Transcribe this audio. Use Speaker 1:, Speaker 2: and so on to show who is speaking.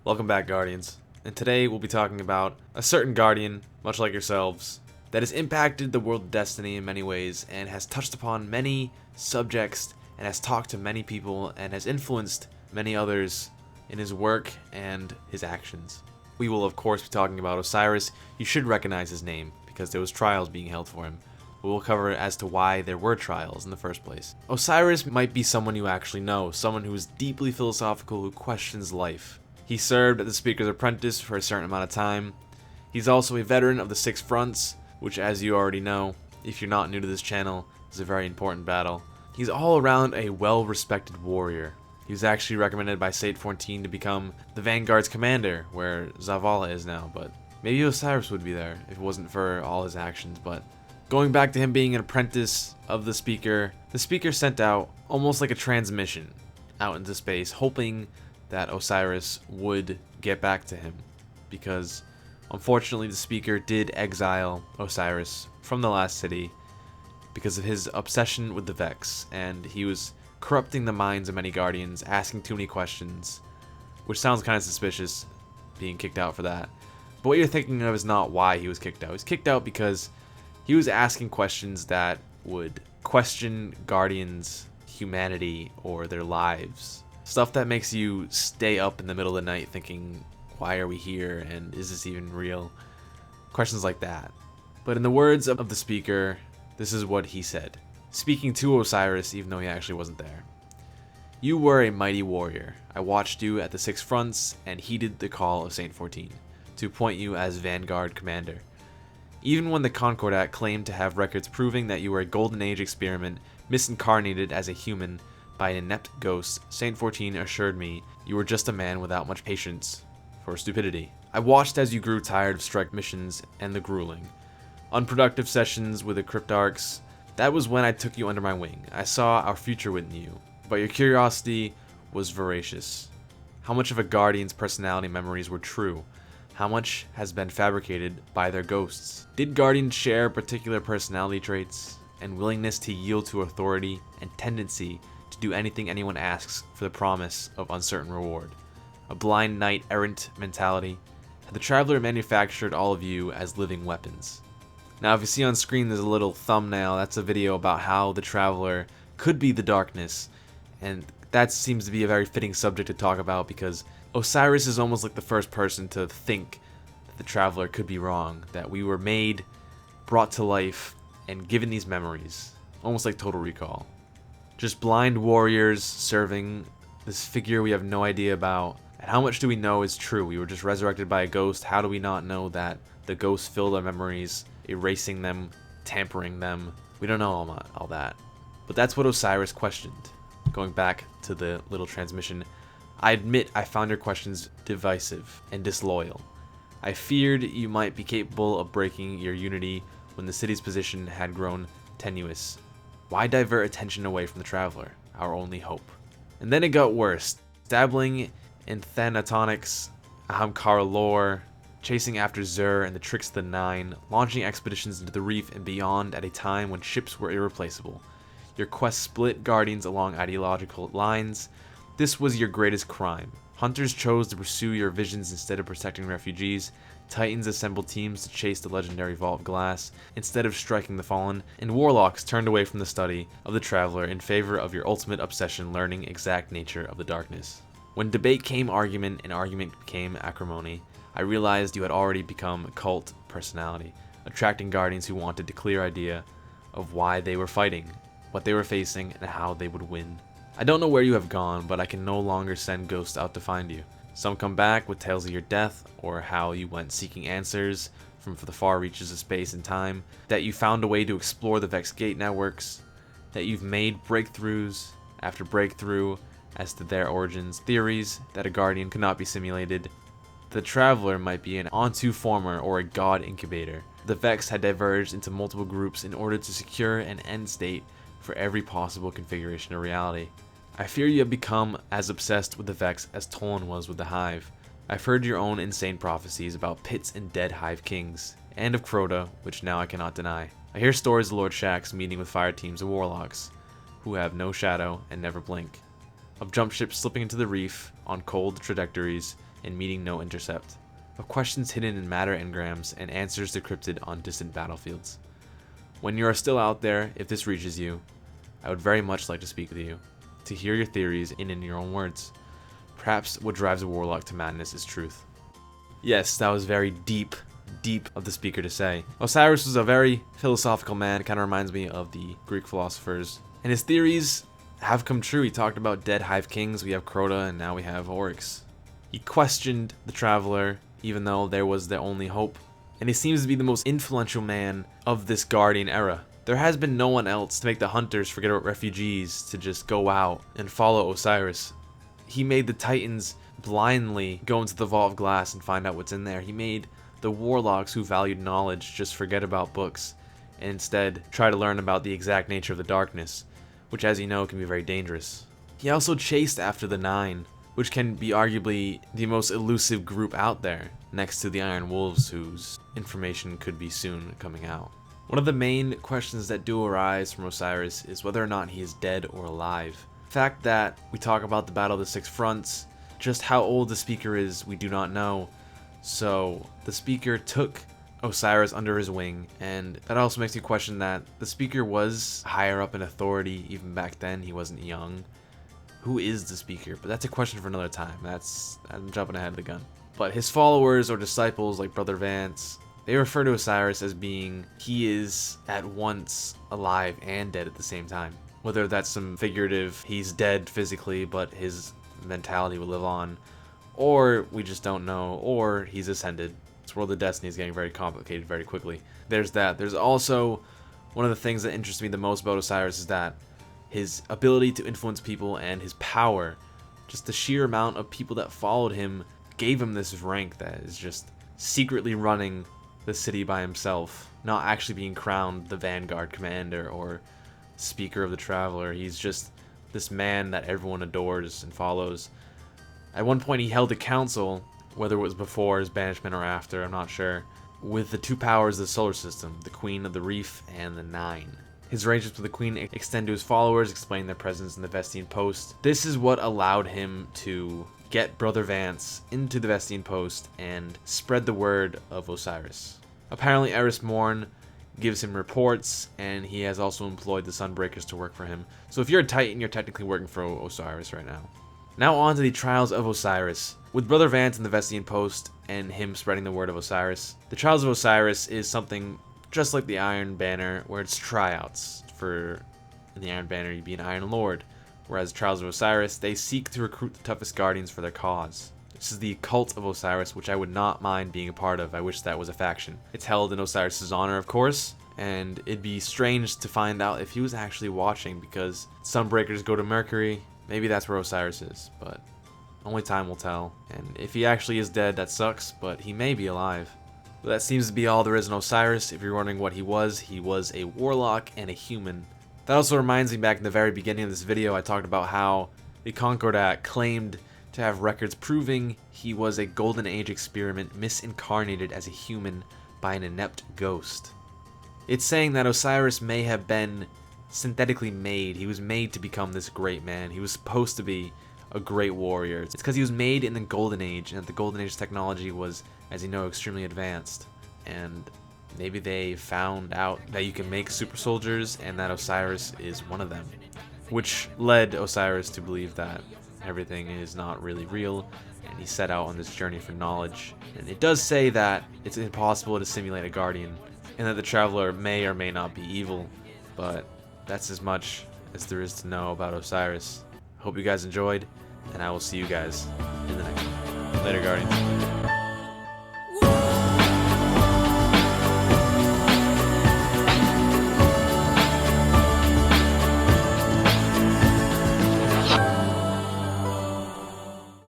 Speaker 1: Welcome back, Guardians. And today we'll be talking about a certain Guardian, much like yourselves, that has impacted the world of Destiny in many ways and has touched upon many subjects and has talked to many people and has influenced many others in his work and his actions. We will of course be talking about Osiris. You should recognize his name because there was trials being held for him. We will cover as to why there were trials in the first place. Osiris might be someone you actually know, someone who is deeply philosophical, who questions life. He served as the Speaker's apprentice for a certain amount of time. He's also a veteran of the Six Fronts, which, as you already know, if you're not new to this channel, is a very important battle. He's all around a well-respected warrior. He was actually recommended by Saint 14 to become the Vanguard's commander, where Zavala is now, but maybe Osiris would be there if it wasn't for all his actions. But going back to him being an apprentice of the Speaker sent out almost like a transmission out into space, hoping that Osiris would get back to him, because unfortunately the Speaker did exile Osiris from the last city because of his obsession with the Vex, and he was corrupting the minds of many Guardians, asking too many questions, which sounds kind of suspicious, being kicked out for that. But what you're thinking of is not why he was kicked out. He was kicked out because he was asking questions that would question Guardians' humanity or their lives. Stuff that makes you stay up in the middle of the night thinking, why are we here and is this even real? Questions like that. But in the words of the Speaker, this is what he said, speaking to Osiris even though he actually wasn't there. "You were a mighty warrior. I watched you at the Six Fronts and heeded the call of Saint 14 to appoint you as Vanguard commander. Even when the Concordat claimed to have records proving that you were a Golden Age experiment misincarnated as a human by an inept ghost, Saint 14 assured me you were just a man without much patience for stupidity. I watched as you grew tired of strike missions and the grueling, unproductive sessions with the Cryptarchs. That was when I took you under my wing. I saw our future with you, but your curiosity was voracious. How much of a Guardian's personality memories were true? How much has been fabricated by their ghosts? Did Guardians share particular personality traits and willingness to yield to authority and tendency to do anything anyone asks for the promise of uncertain reward? A blind knight-errant mentality? Had the Traveler manufactured all of you as living weapons?" Now, if you see on screen, there's a little thumbnail. That's a video about how the Traveler could be the darkness, and that seems to be a very fitting subject to talk about because Osiris is almost like the first person to think that the Traveler could be wrong, that we were made, brought to life, and given these memories, almost like Total Recall. Just blind warriors serving this figure we have no idea about. And how much do we know is true? We were just resurrected by a ghost. How do we not know that the ghost filled our memories, erasing them, tampering them? We don't know all that. But that's what Osiris questioned. Going back to the little transmission, "I admit I found your questions divisive and disloyal. I feared you might be capable of breaking your unity when the city's position had grown tenuous. Why divert attention away from the Traveler, our only hope?" And then it got worse, dabbling in Thanatonics, Ahamkara lore, chasing after Zur and the tricks of the Nine, launching expeditions into the Reef and beyond at a time when ships were irreplaceable. Your quest split Guardians along ideological lines. This was your greatest crime. Hunters chose to pursue your visions instead of protecting refugees. Titans assembled teams to chase the legendary Vault of Glass instead of striking the Fallen, and Warlocks turned away from the study of the Traveler in favor of your ultimate obsession, learning exact nature of the darkness. When debate came argument and argument became acrimony, I realized you had already become a cult personality, attracting Guardians who wanted a clear idea of why they were fighting, what they were facing, and how they would win. I don't know where you have gone, but I can no longer send ghosts out to find you. Some come back with tales of your death, or how you went seeking answers from the far reaches of space and time, that you found a way to explore the Vex Gate networks, that you've made breakthroughs after breakthrough as to their origins, theories that a Guardian could not be simulated. The Traveler might be an Onto former or a god incubator. The Vex had diverged into multiple groups in order to secure an end state for every possible configuration of reality. I fear you have become as obsessed with the Vex as Tolan was with the Hive. I've heard your own insane prophecies about pits and dead Hive kings, and of Crota, which now I cannot deny. I hear stories of Lord Shaxx meeting with fire teams of Warlocks, who have no shadow and never blink. Of jump ships slipping into the reef on cold trajectories and meeting no intercept, of questions hidden in matter engrams and answers decrypted on distant battlefields. When you are still out there, if this reaches you, I would very much like to speak with you, to hear your theories in your own words. Perhaps what drives a warlock to madness is truth. Yes, that was very deep of the speaker to say. Osiris was a very philosophical man, kind of reminds me of the Greek philosophers. And his theories have come true. He talked about dead hive kings, we have Crota, and now we have Oryx. He questioned the Traveler, even though there was their only hope. And he seems to be the most influential man of this Guardian era. There has been no one else to make the hunters forget about refugees to just go out and follow Osiris. He made the Titans blindly go into the Vault of Glass and find out what's in there. He made the warlocks who valued knowledge just forget about books and instead try to learn about the exact nature of the darkness, which, as you know, can be very dangerous. He also chased after the Nine, which can be arguably the most elusive group out there, next to the Iron Wolves, whose information could be soon coming out. One of the main questions that do arise from Osiris is whether or not he is dead or alive. The fact that we talk about the Battle of the Six Fronts, just how old the speaker is, we do not know. So the speaker took Osiris under his wing, and that also makes me question that the speaker was higher up in authority even back then. He wasn't young. Who is the speaker? But that's a question for another time. I'm jumping ahead of the gun. But his followers or disciples like Brother Vance, they refer to Osiris as being, he is at once alive and dead at the same time. Whether that's some figurative, he's dead physically, but his mentality will live on, or we just don't know, or he's ascended. This World of Destiny is getting very complicated very quickly. There's that. There's also one of the things that interests me the most about Osiris is that his ability to influence people and his power, just the sheer amount of people that followed him, gave him this rank that is just secretly running the city by himself, not actually being crowned the Vanguard commander or speaker of the Traveler. He's just this man that everyone adores and follows. At one point he held a council, whether it was before his banishment or after, I'm not sure, with the two powers of the solar system, the Queen of the Reef and the Nine. His arrangements with the Queen extend to his followers, explaining their presence in the Vestian Post. This is what allowed him to get Brother Vance into the Vestian Post and spread the word of Osiris. Apparently Eris Morn gives him reports, and he has also employed the Sunbreakers to work for him. So if you're a Titan, you're technically working for Osiris right now. Now on to the Trials of Osiris. With Brother Vance in the Vestian Post and him spreading the word of Osiris, the Trials of Osiris is something just like the Iron Banner, where it's tryouts. In the Iron Banner, you'd be an Iron Lord, whereas Trials of Osiris, they seek to recruit the toughest guardians for their cause. This is the Cult of Osiris, which I would not mind being a part of. I wish that was a faction. It's held in Osiris' honor, of course, and it'd be strange to find out if he was actually watching, because Sunbreakers go to Mercury. Maybe that's where Osiris is, but only time will tell. And if he actually is dead, that sucks, but he may be alive. But that seems to be all there is in Osiris. If you're wondering what he was a warlock and a human. That also reminds me, back in the very beginning of this video, I talked about how the Concordat claimed to have records proving he was a Golden Age experiment misincarnated as a human by an inept ghost. It's saying that Osiris may have been synthetically made. He was made to become this great man. He was supposed to be a great warrior. It's because he was made in the Golden Age, and that the Golden Age technology was, as you know, extremely advanced. And maybe they found out that you can make super soldiers, and that Osiris is one of them. Which led Osiris to believe that everything is not really real, and he set out on this journey for knowledge. And it does say that it's impossible to simulate a guardian, and that the Traveler may or may not be evil, but that's as much as there is to know about Osiris. Hope you guys enjoyed, and I will see you guys in the next one. Later, Guardians.